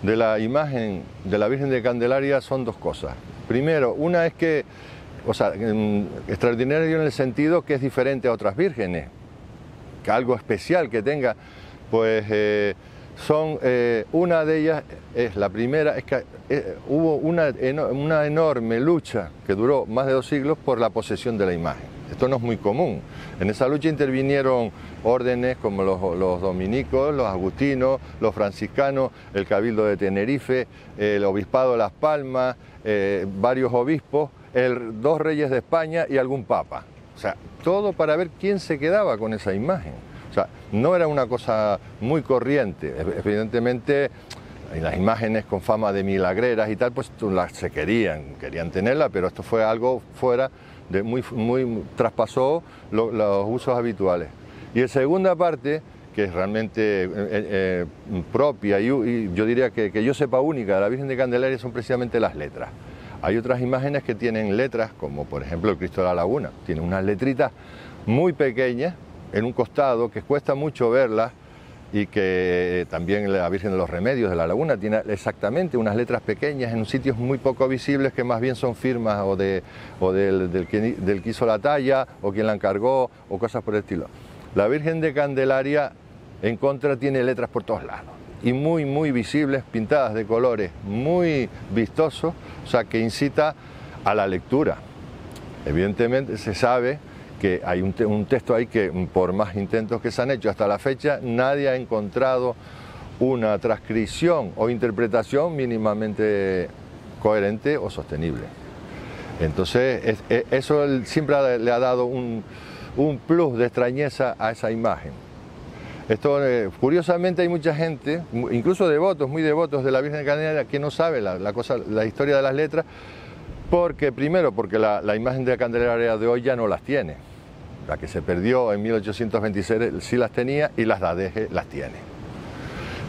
de la imagen de la Virgen de Candelaria son dos cosas. Primero, una es que, extraordinario en el sentido que es diferente a otras vírgenes, que algo especial que tenga, pues una de ellas es la primera, es que hubo una enorme lucha que duró más de 2 siglos por la posesión de la imagen. Esto no es muy común. En esa lucha intervinieron órdenes como los dominicos, los agustinos, los franciscanos, el Cabildo de Tenerife, el Obispado de Las Palmas, varios obispos, 2 reyes de España y algún papa. O sea, todo para ver quién se quedaba con esa imagen. O sea, no era una cosa muy corriente. Evidentemente, las imágenes con fama de milagreras y tal, pues se querían tenerla, pero esto fue algo fuera de traspasó los usos habituales. Y la segunda parte, que es realmente propia y yo diría que yo sepa única de la Virgen de Candelaria, son precisamente las letras. Hay otras imágenes que tienen letras, como por ejemplo el Cristo de la Laguna. Tiene unas letritas muy pequeñas en un costado que cuesta mucho verlas, y que también la Virgen de los Remedios de la Laguna tiene exactamente unas letras pequeñas en sitios muy poco visibles, que más bien son firmas del que hizo la talla, o quien la encargó, o cosas por el estilo. La Virgen de Candelaria, en contra, tiene letras por todos lados, y muy visibles, pintadas de colores muy vistosos, o sea, que incita a la lectura. Evidentemente se sabe que hay un texto ahí que, por más intentos que se han hecho hasta la fecha, nadie ha encontrado una transcripción o interpretación mínimamente coherente o sostenible. Entonces, eso siempre le ha dado un plus de extrañeza a esa imagen. Esto, curiosamente, hay mucha gente, incluso devotos, muy devotos de la Virgen de Candelaria, que no sabe la historia de las letras, porque la imagen de la Candelaria de hoy ya no las tiene. La que se perdió en 1826 sí las tenía, y las de Adeje las tiene.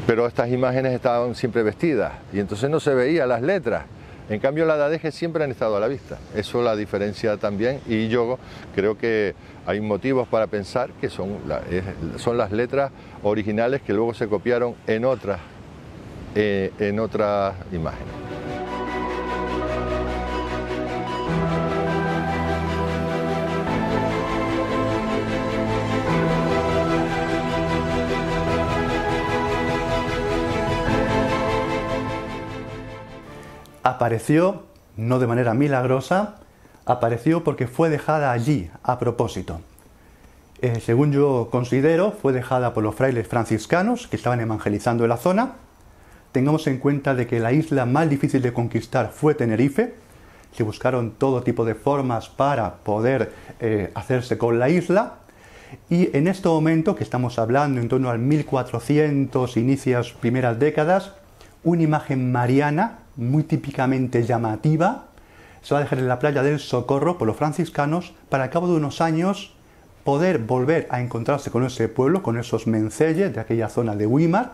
Pero estas imágenes estaban siempre vestidas, y entonces no se veía las letras. En cambio, las de Adeje siempre han estado a la vista. Eso la diferencia también, y yo creo que hay motivos para pensar que son las letras originales que luego se copiaron en otras imágenes. Apareció, no de manera milagrosa, apareció porque fue dejada allí, a propósito. Según yo considero, fue dejada por los frailes franciscanos que estaban evangelizando en la zona. Tengamos en cuenta de que la isla más difícil de conquistar fue Tenerife. Se buscaron todo tipo de formas para poder hacerse con la isla. Y en este momento, que estamos hablando en torno al 1400, inicios, primeras décadas, una imagen mariana muy típicamente llamativa se va a dejar en la playa del Socorro por los franciscanos, para al cabo de unos años poder volver a encontrarse con ese pueblo, con esos menceyes de aquella zona de Güímar,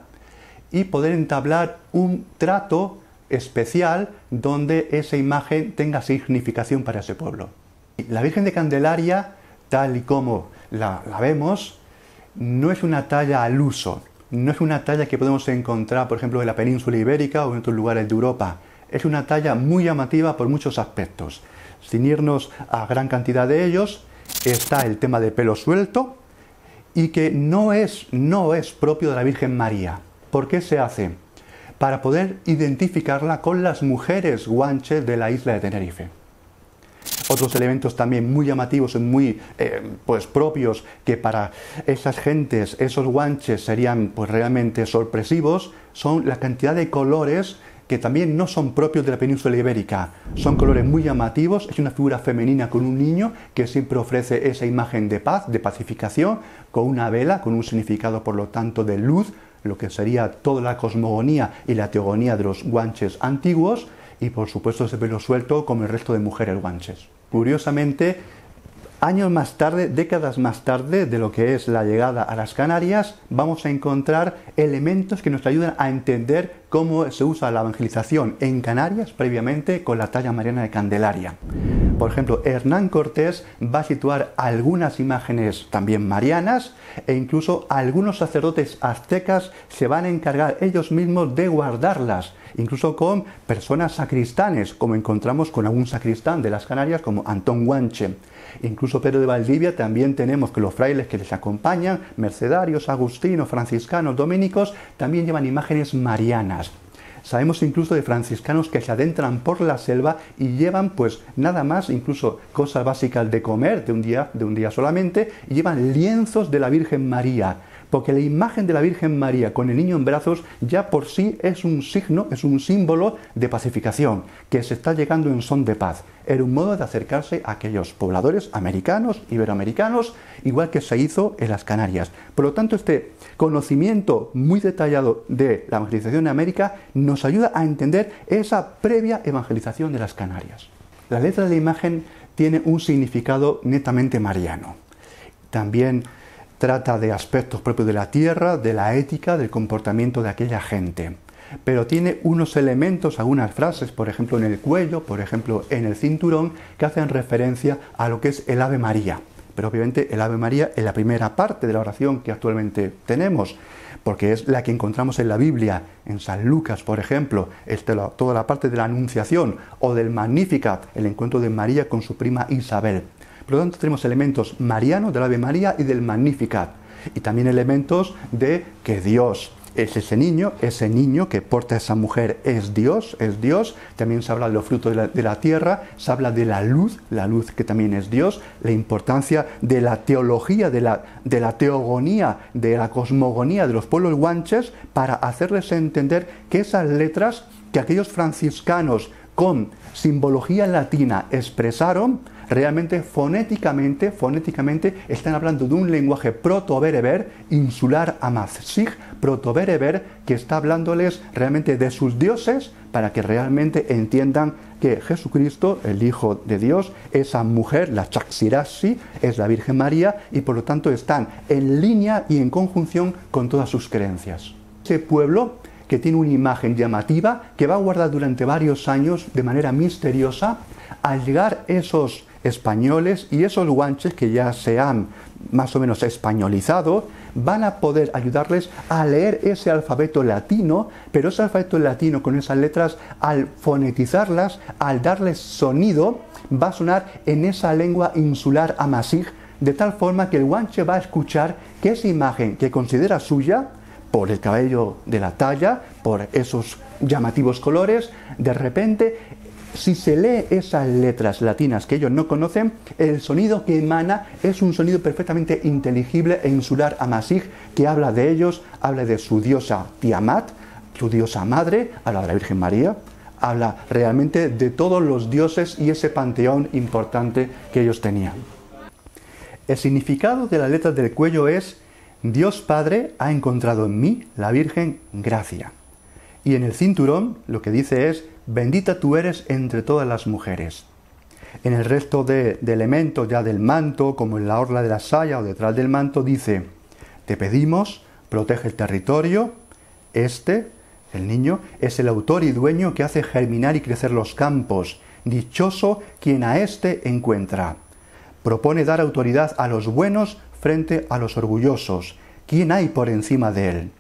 y poder entablar un trato especial donde esa imagen tenga significación para ese pueblo. La Virgen de Candelaria, tal y como la vemos, no es una talla al uso. No es una talla que podemos encontrar, por ejemplo, en la península ibérica o en otros lugares de Europa. Es una talla muy llamativa por muchos aspectos. Sin irnos a gran cantidad de ellos, está el tema del pelo suelto, y que no es propio de la Virgen María. ¿Por qué se hace? Para poder identificarla con las mujeres guanches de la isla de Tenerife. Otros elementos también muy llamativos y muy propios, que para esas gentes, esos guanches, serían realmente sorpresivos, son la cantidad de colores que también no son propios de la península ibérica. Son colores muy llamativos. Es una figura femenina con un niño que siempre ofrece esa imagen de paz, de pacificación, con una vela, con un significado por lo tanto de luz, lo que sería toda la cosmogonía y la teogonía de los guanches antiguos, y por supuesto ese pelo suelto como el resto de mujeres guanches. Curiosamente, años más tarde, décadas más tarde de lo que es la llegada a las Canarias, vamos a encontrar elementos que nos ayudan a entender cómo se usa la evangelización en Canarias previamente con la talla mariana de Candelaria. Por ejemplo, Hernán Cortés va a situar algunas imágenes también marianas, e incluso algunos sacerdotes aztecas se van a encargar ellos mismos de guardarlas, incluso con personas sacristanes, como encontramos con algún sacristán de las Canarias como Antón Guanche. Incluso Pedro de Valdivia también tenemos que los frailes que les acompañan, mercedarios, agustinos, franciscanos, dominicos, también llevan imágenes marianas. Sabemos incluso de franciscanos que se adentran por la selva y llevan pues nada más, incluso cosas básicas de comer de un día solamente, y llevan lienzos de la Virgen María, porque la imagen de la Virgen María con el niño en brazos ya por sí es un signo, es un símbolo de pacificación, que se está llegando en son de paz. Era un modo de acercarse a aquellos pobladores americanos, iberoamericanos, igual que se hizo en las Canarias. Por lo tanto, este conocimiento muy detallado de la evangelización en América nos ayuda a entender esa previa evangelización de las Canarias. La letra de la imagen tiene un significado netamente mariano. También trata de aspectos propios de la tierra, de la ética, del comportamiento de aquella gente. pero tiene unos elementos, algunas frases, por ejemplo en el cuello, por ejemplo en el cinturón, que hacen referencia a lo que es el Ave María. Pero obviamente el Ave María es la primera parte de la oración que actualmente tenemos, porque es la que encontramos en la Biblia, en San Lucas, por ejemplo, toda la parte de la Anunciación, o del Magnificat, el encuentro de María con su prima Isabel. Por lo tanto, tenemos elementos marianos del Ave María y del Magnificat, y también elementos de que Dios es ese niño que porta a esa mujer es Dios. También se habla de los frutos de la tierra, se habla de la luz que también es Dios, la importancia de la teología, de la teogonía, de la cosmogonía de los pueblos guanches, para hacerles entender que esas letras que aquellos franciscanos con simbología latina expresaron, realmente fonéticamente están hablando de un lenguaje proto-bereber, insular amazigh, proto-bereber, que está hablándoles realmente de sus dioses, para que realmente entiendan que Jesucristo, el Hijo de Dios, esa mujer, la Chaxirasi, es la Virgen María, y por lo tanto están en línea y en conjunción con todas sus creencias. Ese pueblo que tiene una imagen llamativa, que va a guardar durante varios años de manera misteriosa, al llegar esos españoles y esos guanches que ya se han más o menos españolizado, van a poder ayudarles a leer ese alfabeto latino, pero ese alfabeto latino con esas letras, al fonetizarlas, al darles sonido, va a sonar en esa lengua insular amazigh, de tal forma que el guanche va a escuchar que esa imagen que considera suya, por el cabello de la talla, por esos llamativos colores, de repente, si se lee esas letras latinas que ellos no conocen, el sonido que emana es un sonido perfectamente inteligible e insular amazigh, que habla de ellos, habla de su diosa Tiamat, su diosa madre, habla de la Virgen María, habla realmente de todos los dioses y ese panteón importante que ellos tenían. El significado de las letras del cuello es: Dios Padre ha encontrado en mí, la Virgen, gracia. Y en el cinturón lo que dice es: bendita tú eres entre todas las mujeres. En el resto de elementos ya del manto, como en la orla de la saya o detrás del manto, dice: te pedimos, protege el territorio. El niño, es el autor y dueño que hace germinar y crecer los campos. Dichoso quien a encuentra. Propone dar autoridad a los buenos frente a los orgullosos. ¿Quién hay por encima de él?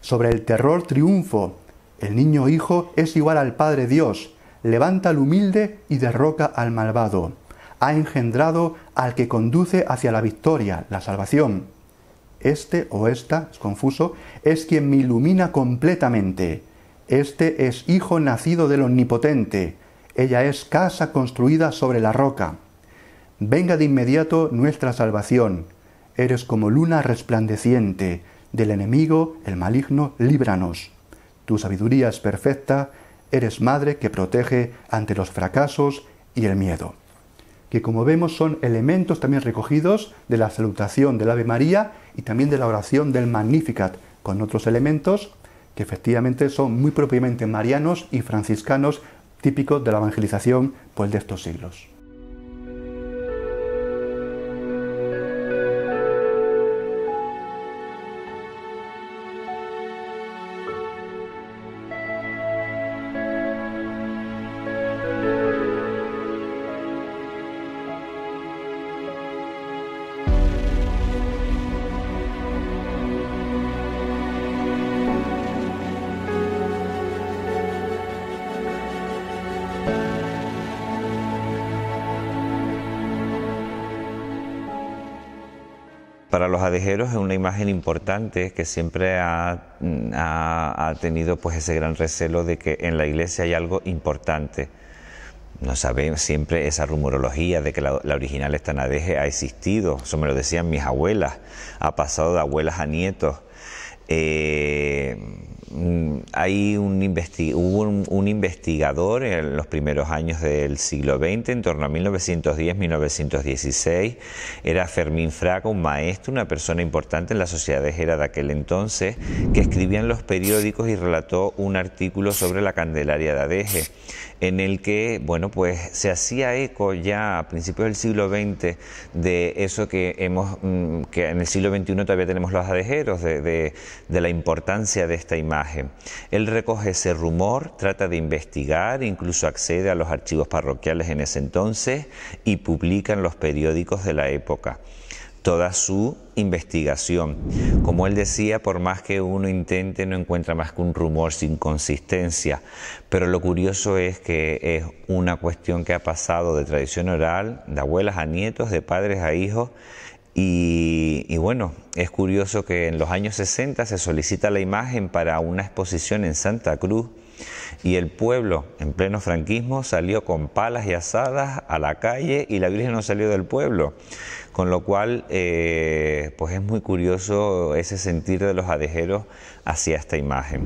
Sobre el terror triunfo. El niño hijo es igual al Padre Dios. Levanta al humilde y derroca al malvado. Ha engendrado al que conduce hacia la victoria, la salvación. O esta, es confuso, es quien me ilumina completamente. Este es hijo nacido del Omnipotente. Ella es casa construida sobre la roca. Venga de inmediato nuestra salvación. Eres como luna resplandeciente. Del enemigo, el maligno, líbranos. Tu sabiduría es perfecta. Eres madre que protege ante los fracasos y el miedo. Que, como vemos, son elementos también recogidos de la salutación del Ave María y también de la oración del Magnificat, con otros elementos que efectivamente son muy propiamente marianos y franciscanos, típicos de la evangelización pues, de estos siglos. Para los adejeros es una imagen importante que siempre ha tenido pues ese gran recelo de que en la iglesia hay algo importante. No sabemos siempre esa rumorología de que la original Estanadeje ha existido, eso me lo decían mis abuelas, ha pasado de abuelas a nietos. Hubo un investigador en los primeros años del siglo XX, en torno a 1910-1916, era Fermín Fraga, un maestro, una persona importante en la sociedad adejera de aquel entonces, que escribía en los periódicos y relató un artículo sobre la Candelaria de Adeje, en el que, bueno, pues se hacía eco ya a principios del siglo XX de eso que en el siglo XXI todavía tenemos los adejeros, de la importancia de esta imagen. imagen. Él recoge ese rumor, trata de investigar, incluso accede a los archivos parroquiales en ese entonces y publica en los periódicos de la época toda su investigación. Como él decía, por más que uno intente, no encuentra más que un rumor sin consistencia, pero lo curioso es que es una cuestión que ha pasado de tradición oral, de abuelas a nietos, de padres a hijos, y bueno, es curioso que en los años 60 se solicita la imagen para una exposición en Santa Cruz, y el pueblo, en pleno franquismo, salió con palas y asadas a la calle y la Virgen no salió del pueblo. Con lo cual, pues es muy curioso ese sentir de los adejeros hacia esta imagen.